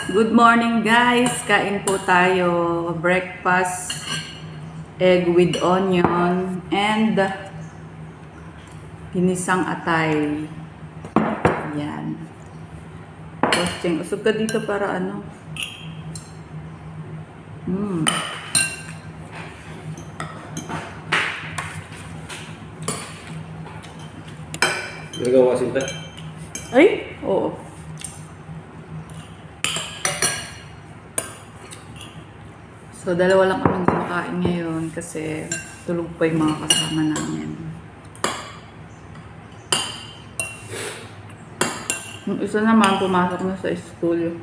Good morning guys! Kain po tayo. Breakfast, egg with onion, and ginisang atay. Yan. Posting. Usog ka dito para ano. Nagawa sinta? Ay! Oo. So, dalawa lang kaming kumakain ngayon kasi tulog pa yung mga kasama namin. Yung isa naman pumasok na sa school.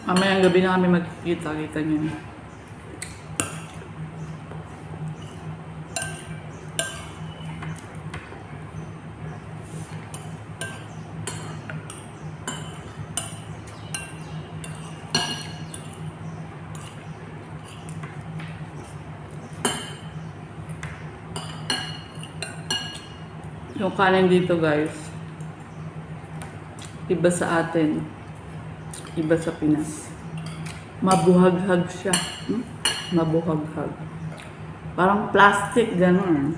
Mamayang gabi na kami magkikita-kita niyo. Yung kanin dito guys, iba sa atin, iba sa Pinas. Mabuhaghag siya. Mabuhaghag. Parang plastic, gano'n.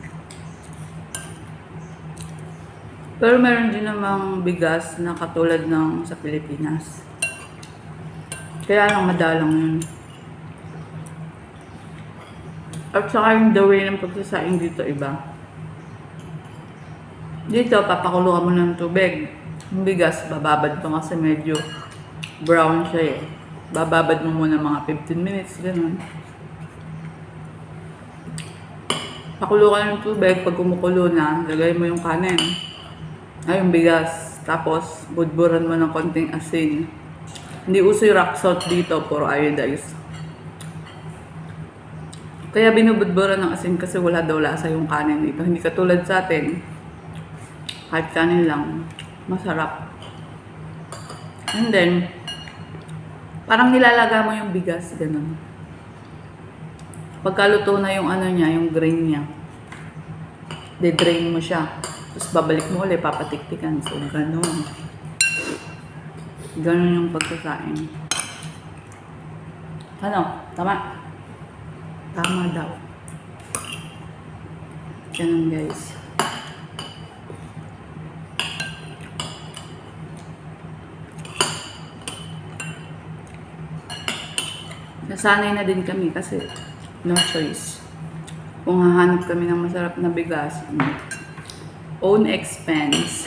Pero meron din namang bigas na katulad ng sa Pilipinas. Kaya lang madalang yun. At saka yung the way ng pagsasaing dito iba. Dito, papakuluan mo ng tubig. Yung bigas, bababad pa kasi medyo brown siya eh. Bababad mo muna mga 15 minutes, ganun. Pakulo ka ng tubig, pag kumukulo na, lagay mo yung kanin. Ay, yung bigas. Tapos, budburan mo ng konting asin. Hindi uso yung rock salt dito, puro iodized. Kaya binubudburan ng asin kasi wala daw lasa yung kanin dito. Hindi katulad sa atin. Kahit kanin lang, masarap. And then, parang nilalaga mo yung bigas, ganun. Pagkaluto na yung ano niya, yung grain niya, de-drain mo siya. Tapos babalik mo ulit, papatiktikan. So, ganun. Ganun yung pagkasain. Ano? Tama? Tama daw. Ganun guys. Nasanay na din kami kasi no choice. Kung hahanap kami ng masarap na bigas, own expense.